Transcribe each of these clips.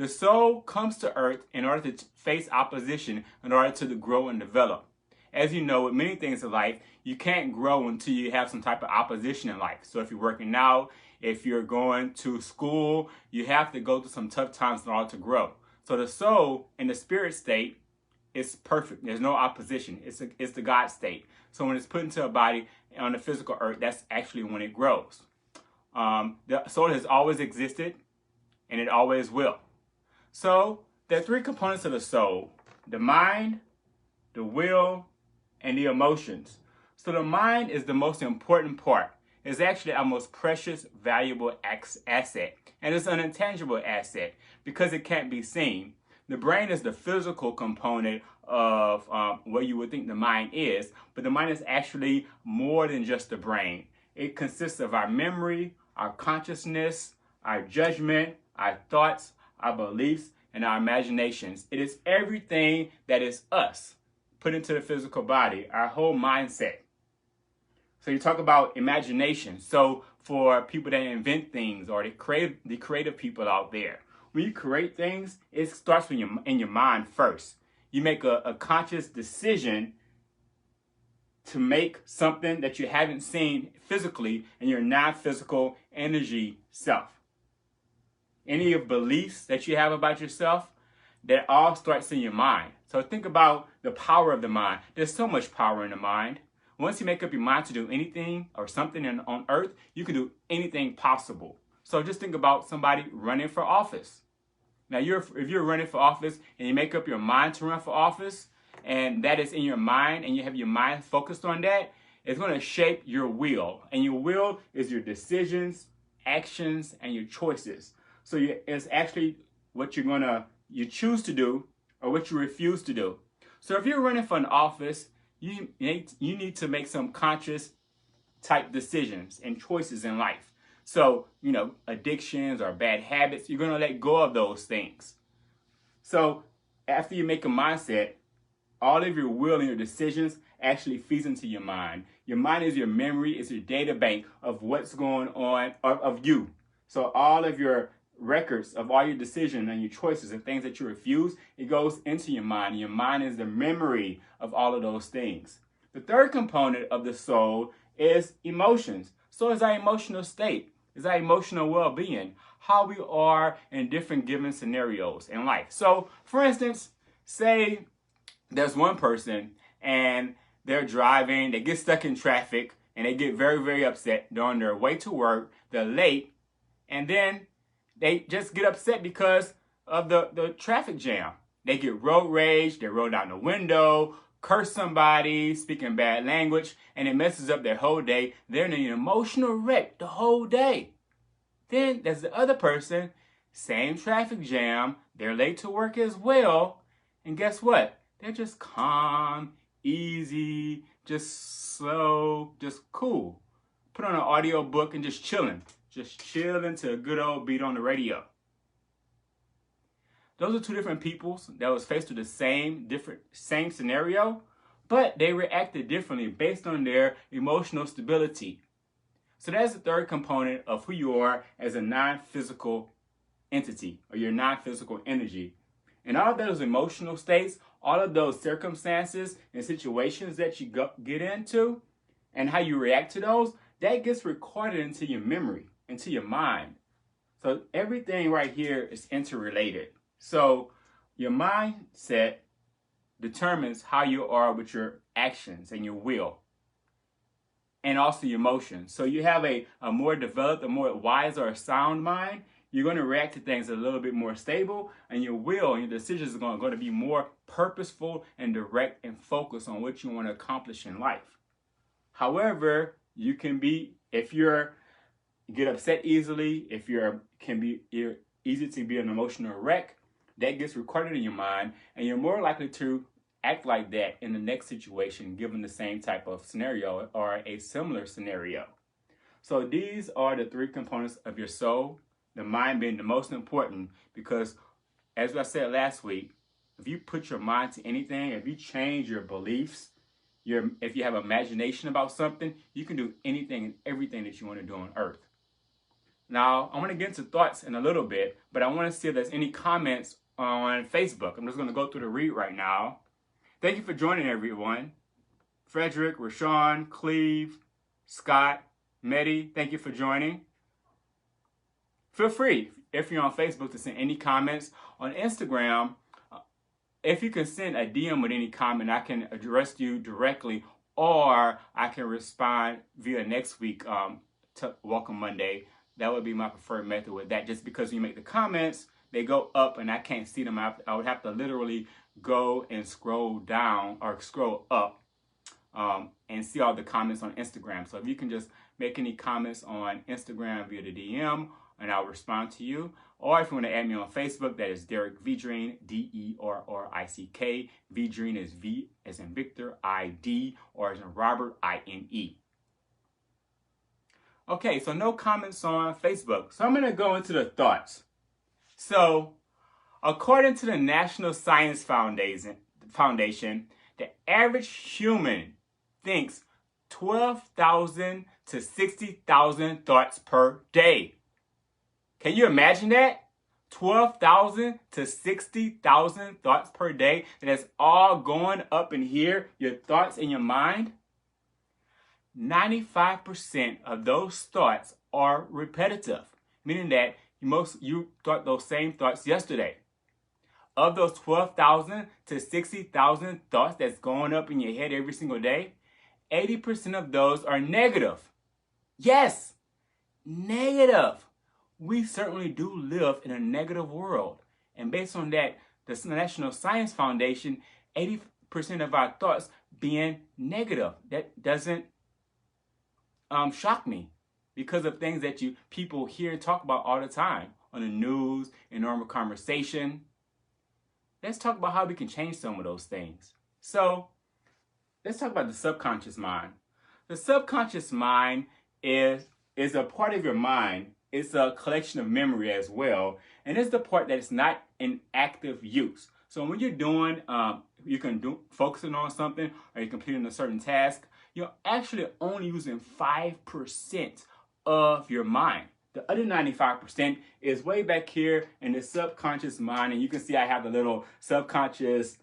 The soul comes to earth in order to face opposition, in order to grow and develop. As you know, with many things in life, you can't grow until you have some type of opposition in life. So if you're working out, if you're going to school, you have to go through some tough times in order to grow. So the soul in the spirit state is perfect. There's no opposition. It's the God state. So when it's put into a body on the physical earth, that's actually when it grows. The soul has always existed, and it always will. So there are three components of the soul: the mind, the will, and the emotions. So the mind is the most important part. It's actually our most precious, valuable asset. And it's an intangible asset because it can't be seen. The brain is the physical component of what you would think the mind is, but the mind is actually more than just the brain. It consists of our memory, our consciousness, our judgment, our thoughts, our beliefs, and our imaginations. It is everything that is us put into the physical body, our whole mindset. So you talk about imagination. So for people that invent things, or the creative people out there, when you create things, it starts in your mind first. You make a conscious decision to make something that you haven't seen physically in your non-physical energy self. Any of beliefs that you have about yourself, that all starts in your mind. So think about the power of the mind. There's so much power in the mind. Once you make up your mind to do anything or something on earth, you can do anything possible. So just think about somebody running for office. Now, if you're running for office and you make up your mind to run for office, and that is in your mind, and you have your mind focused on that, it's going to shape your will. And your will is your decisions, actions, and your choices. So it's actually what you choose to do or what you refuse to do. So if you're running for an office, you need to make some conscious type decisions and choices in life. So, addictions or bad habits, you're going to let go of those things. So after you make a mindset, all of your will and your decisions actually feeds into your mind. Your mind is your memory, it's your data bank of what's going on, of you. So all of your records of all your decisions and your choices and things that you refuse, it goes into your mind. Your mind is the memory of all of those things. The third component of the soul is emotions. So is our emotional state, is our emotional well-being, how we are in different given scenarios in life. So, for instance, say there's one person and they're driving, they get stuck in traffic, and they get very, very upset. They're on their way to work, they're late, and then they just get upset because of the traffic jam. They get road rage, they roll down the window, curse somebody, speaking bad language, and it messes up their whole day. They're in an emotional wreck the whole day. Then there's the other person, same traffic jam, they're late to work as well, and guess what? They're just calm, easy, just slow, just cool. Put on an audio book and just chilling to a good old beat on the radio. Those are two different people that was faced with the same scenario, but they reacted differently based on their emotional stability. So that's the third component of who you are as a non-physical entity, or your non-physical energy. And all of those emotional states, all of those circumstances and situations that you get into, and how you react to those, that gets recorded into your memory, into your mind. So everything right here is interrelated. So your mindset determines how you are with your actions and your will, and also your emotions. So you have a more developed, a more wise or a sound mind, you're going to react to things a little bit more stable, and your will and your decisions are going to be more purposeful and direct and focused on what you want to accomplish in life. However, you can be, if you get upset easily, if you're easy to be an emotional wreck, that gets recorded in your mind, and you're more likely to act like that in the next situation given the same type of scenario or a similar scenario. So these are the three components of your soul, the mind being the most important, because as I said last week, if you put your mind to anything, if you change your beliefs, if you have imagination about something, you can do anything and everything that you want to do on earth. Now, I want to get into thoughts in a little bit, but I want to see if there's any comments on Facebook. I'm just going to go through the read right now. Thank you for joining, everyone. Frederick, Rashawn, Cleve, Scott, Medi, thank you for joining. Feel free, if you're on Facebook, to send any comments. On Instagram, if you can send a DM with any comment, I can address you directly, or I can respond via next week to Welcome Monday. That would be my preferred method with that, just because when you make the comments, they go up and I can't see them. I would have to literally go and scroll down or scroll up and see all the comments on Instagram. So if you can just make any comments on Instagram via the DM, and I'll respond to you. Or if you want to add me on Facebook, that is Derrick Vidrine, D-E-R-R-I-C-K. Vidrine is V as in Victor, I-D, or as in Robert, I-N-E. Okay, so no comments on Facebook. So I'm going to go into the thoughts. So, according to the National Science Foundation, the average human thinks 12,000 to 60,000 thoughts per day. Can you imagine that? 12,000 to 60,000 thoughts per day. And that's all going up in here, your thoughts in your mind. 95% of those thoughts are repetitive, meaning that you thought those same thoughts yesterday. Of those 12,000 to 60,000 thoughts that's going up in your head every single day, 80% of those are negative. Yes, negative. We certainly do live in a negative world. And based on that, the National Science Foundation, 80% of our thoughts being negative. That doesn't shock me, because of things that people hear and talk about all the time on the news, in normal conversation. Let's talk about how we can change some of those things. So let's talk about the subconscious mind. The subconscious mind is a part of your mind. It's a collection of memory as well. And it's the part that is not in active use. So when you're doing, focusing on something, or you're completing a certain task, you're actually only using 5% of your mind. The other 95% is way back here in the subconscious mind. And you can see I have the little subconscious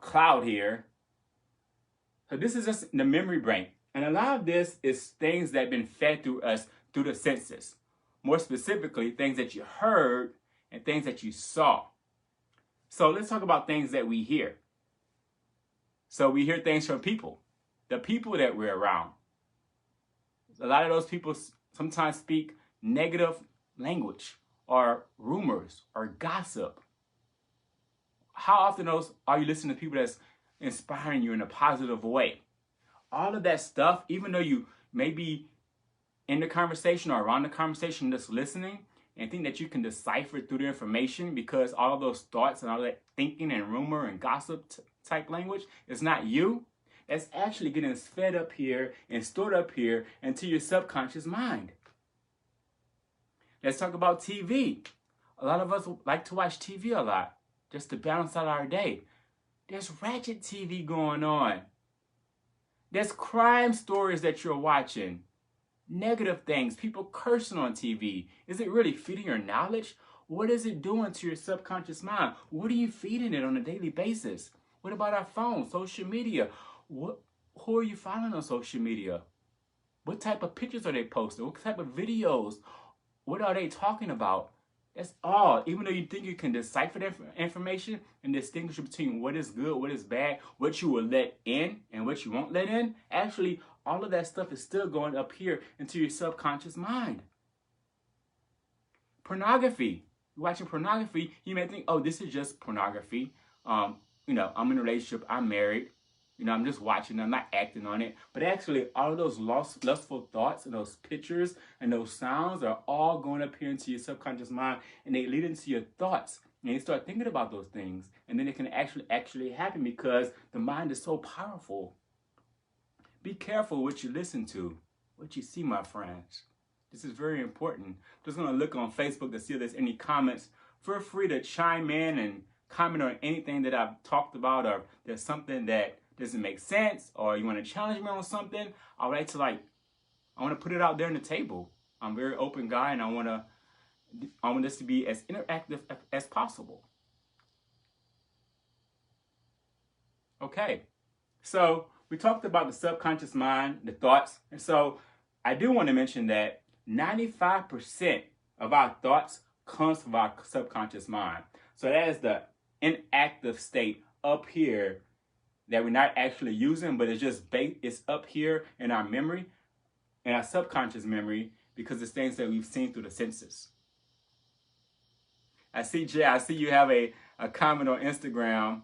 cloud here. So this is just the memory brain. And a lot of this is things that have been fed through us through the senses. More specifically, things that you heard and things that you saw. So let's talk about things that we hear. So we hear things from people. The people that we're around. A lot of those people sometimes speak negative language or rumors or gossip. How often are you listening to people that's inspiring you in a positive way? All of that stuff, even though you may be in the conversation or around the conversation just listening and think that you can decipher through the information, because all of those thoughts and all that thinking and rumor and gossip type language is not you. That's actually getting fed up here and stored up here into your subconscious mind. Let's talk about TV. A lot of us like to watch TV a lot just to balance out our day. There's ratchet TV going on. There's crime stories that you're watching. Negative things, people cursing on TV. Is it really feeding your knowledge? What is it doing to your subconscious mind? What are you feeding it on a daily basis? What about our phone, social media? Who are you following on social media? What type of pictures are they posting? What type of videos? What are they talking about? That's all. Even though you think you can decipher that information and distinguish between what is good, what is bad, what you will let in and what you won't let in, actually, all of that stuff is still going up here into your subconscious mind. Pornography. You're watching pornography, you may think, oh, this is just pornography. I'm in a relationship, I'm married. I'm just watching, I'm not acting on it. But actually, all of those lustful thoughts and those pictures and those sounds are all going up here into your subconscious mind, and they lead into your thoughts. And you start thinking about those things, and then it can actually happen, because the mind is so powerful. Be careful what you listen to, what you see, my friends. This is very important. I'm just going to look on Facebook to see if there's any comments. Feel free to chime in and comment on anything that I've talked about, or there's something that doesn't make sense, or you want to challenge me on something. I want to put it out there on the table. I'm a very open guy, and I want to I want this to be as interactive as possible. Okay, so we talked about the subconscious mind, the thoughts, and so I do want to mention that 95% of our thoughts comes from our subconscious mind. So that is the inactive state up here that we're not actually using, but it's just it's up here in our memory, in our subconscious memory, because it's things that we've seen through the senses. I see, Jay, I see you have a comment on Instagram.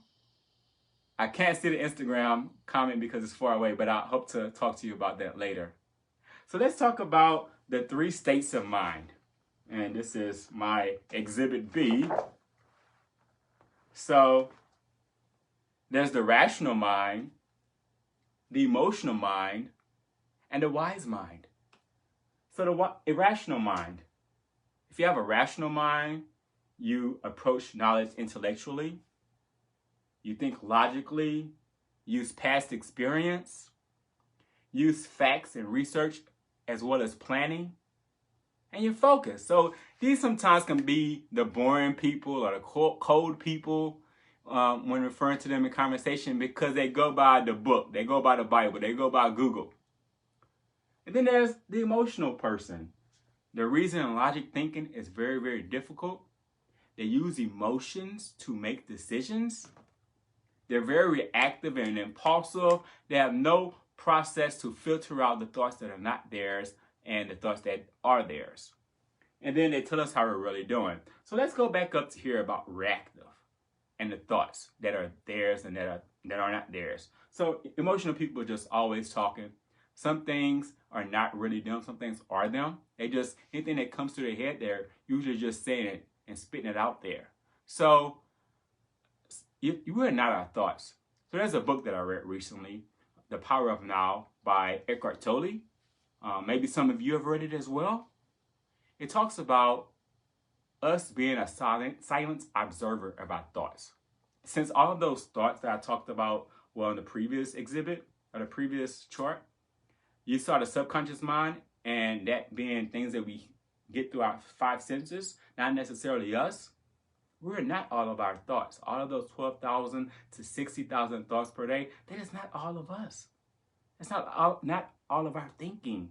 I can't see the Instagram comment because it's far away, but I hope to talk to you about that later. So let's talk about the 3 states of mind. And this is my exhibit B. So there's the rational mind, the emotional mind, and the wise mind. So the irrational mind. If you have a rational mind, you approach knowledge intellectually, you think logically, use past experience, use facts and research as well as planning, and you focus. So these sometimes can be the boring people or the cold people when referring to them in conversation, because they go by the book, they go by the Bible, they go by Google. And then there's the emotional person. Their reason and logic thinking is very, very difficult. They use emotions to make decisions. They're very reactive and impulsive. They have no process to filter out the thoughts that are not theirs and the thoughts that are theirs. And then they tell us how we're really doing. So let's go back up to here about reactive and the thoughts that are theirs and that are not theirs. So emotional people are just always talking. Some things are not really them. Some things are them. They just, anything that comes to their head, they're usually just saying it and spitting it out there. So you are not our thoughts. So there's a book that I read recently, The Power of Now by Eckhart Tolle. Maybe some of you have read it as well. It talks about us being a silent observer of our thoughts. Since all of those thoughts that I talked about were in the previous exhibit or the previous chart, you saw the subconscious mind, and that being things that we get through our 5 senses, not necessarily us. We're not all of our thoughts. All of those 12,000 to 60,000 thoughts per day, that is not all of us. That's not all of our thinking.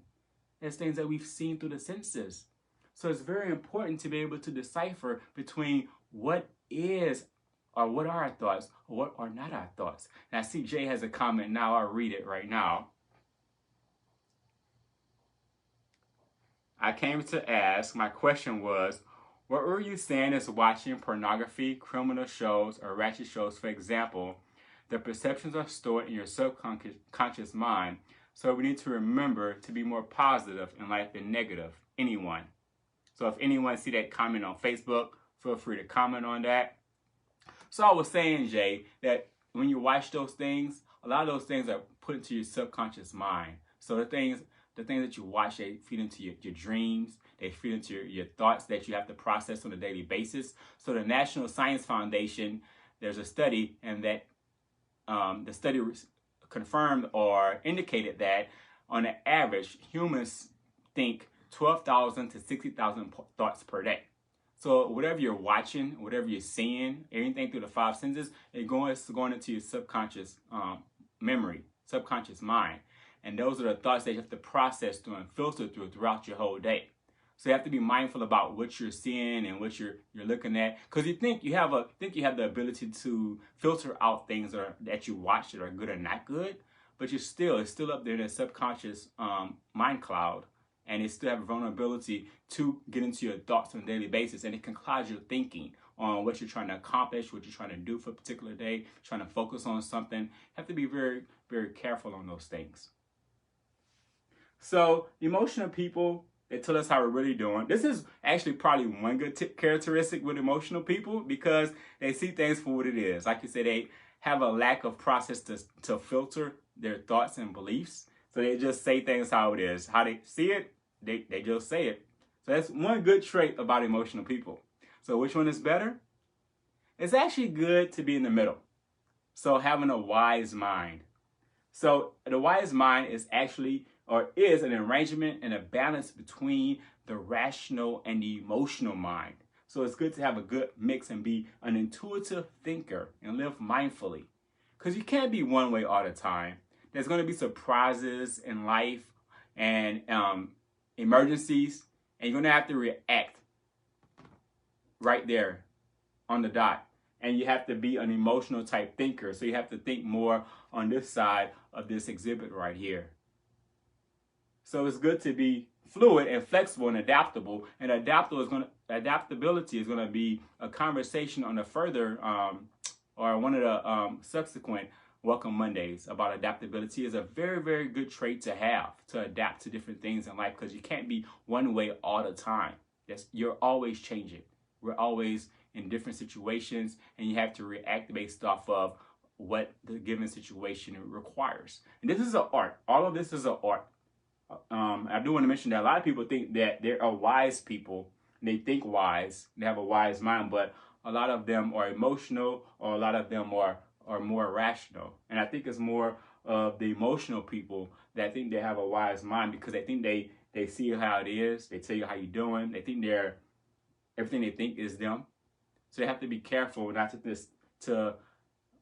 It's things that we've seen through the senses. So it's very important to be able to decipher between what is or what are our thoughts or what are not our thoughts. And I see Jay has a comment now. I'll read it right now. I came to ask, my question was, what were you saying is watching pornography, criminal shows, or ratchet shows? For example, the perceptions are stored in your subconscious mind, so we need to remember to be more positive in life than negative. Anyone. So if anyone see that comment on Facebook, feel free to comment on that. So I was saying, Jay, that when you watch those things, a lot of those things are put into your subconscious mind. So the things that you watch, they feed into your dreams. They feed into your thoughts that you have to process on a daily basis. So the National Science Foundation, there's a study, and that the study confirmed or indicated that on an average, humans think 12,000 to 60,000 thoughts per day. So whatever you're watching, whatever you're seeing, everything through the 5 senses, it's going into your subconscious memory, subconscious mind. And those are the thoughts that you have to process through and filter throughout your whole day. So you have to be mindful about what you're seeing and what you're looking at, because you think you have the ability to filter out things that you watch that are good or not good, but it's still up there in the subconscious mind cloud, and it still have a vulnerability to get into your thoughts on a daily basis, and it can cloud your thinking on what you're trying to accomplish, what you're trying to do for a particular day, trying to focus on something. You have to be very, very careful on those things. So emotional people, they tell us how we're really doing. This is actually probably one good characteristic with emotional people, because they see things for what it is. Like you said, they have a lack of process to filter their thoughts and beliefs. So they just say things how it is. How they see it, they just say it. So that's one good trait about emotional people. So which one is better? It's actually good to be in the middle. So having a wise mind. So the wise mind is actually is an arrangement and a balance between the rational and the emotional mind. So it's good to have a good mix and be an intuitive thinker and live mindfully. Because you can't be one way all the time. There's going to be surprises in life and emergencies, and you're going to have to react right there on the dot. And you have to be an emotional type thinker. So you have to think more on this side of this exhibit right here. So it's good to be fluid and flexible and adaptable. And adaptability is going to be a conversation on a further or one of the subsequent Welcome Mondays about adaptability. Is a very, very good trait to have, to adapt to different things in life, because you can't be one way all the time. You're always changing. We're always in different situations, and you have to react based off of what the given situation requires. And this is an art. All of this is an art. I do want to mention that a lot of people think that there are wise people. They think wise. They have a wise mind, but a lot of them are emotional, or a lot of them are more rational. And I think it's more of the emotional people that think they have a wise mind, because they think they see how it is. They tell you how you're doing. They think everything they think is them. So you have to be careful not to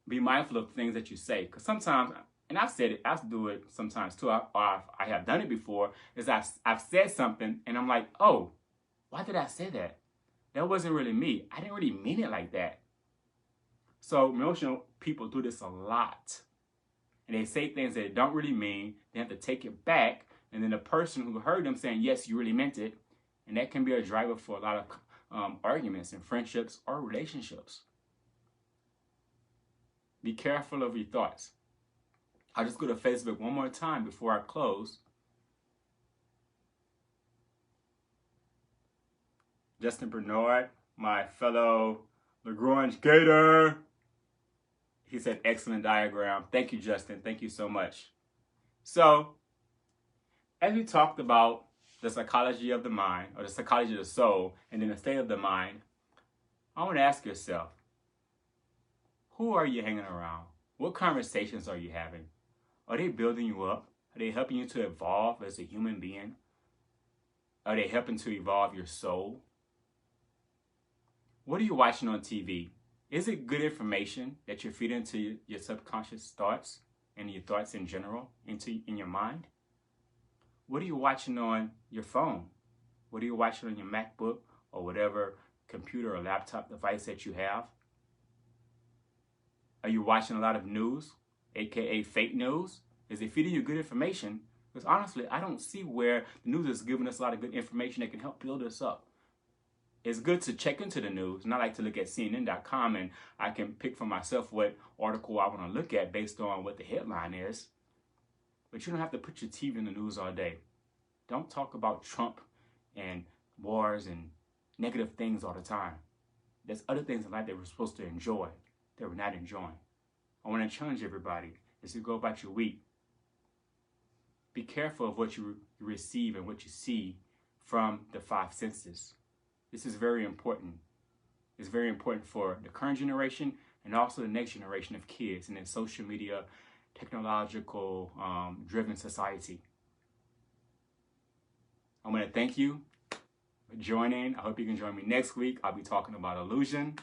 be mindful of things that you say. Because sometimes, and I've said it, I do it sometimes too, I have done it before, is I've said something and I'm like, oh, why did I say that? That wasn't really me. I didn't really mean it like that. So emotional people do this a lot. And they say things that they don't really mean. They have to take it back. And then the person who heard them saying, yes, you really meant it. And that can be a driver for a lot of arguments in friendships or relationships. Be careful of your thoughts. I'll just go to Facebook one more time before I close. Justin Bernard, my fellow LaGrange Gator. He said, excellent diagram. Thank you, Justin. Thank you so much. So, as we talked about the psychology of the mind, or the psychology of the soul, and then the state of the mind, I want to ask yourself, who are you hanging around? What conversations are you having? Are they building you up? Are they helping you to evolve as a human being? Are they helping to evolve your soul? What are you watching on TV? Is it good information that you're feeding into your subconscious thoughts and your thoughts in general in your mind? What are you watching on your phone? What are you watching on your MacBook or whatever computer or laptop device that you have? Are you watching a lot of news, aka fake news? Is it feeding you good information? Because honestly, I don't see where the news is giving us a lot of good information that can help build us up. It's good to check into the news, and I like to look at CNN.com, and I can pick for myself what article I want to look at based on what the headline is. But you don't have to put your TV in the news all day. Don't talk about Trump and wars and negative things all the time. There's other things in life that we're supposed to enjoy that we're not enjoying. I want to challenge everybody as you go about your week. Be careful of what you receive and what you see from the five senses. This is very important. It's very important for the current generation and also the next generation of kids in a social media, technological driven society. I want to thank you for joining. I hope you can join me next week. I'll be talking about illusion.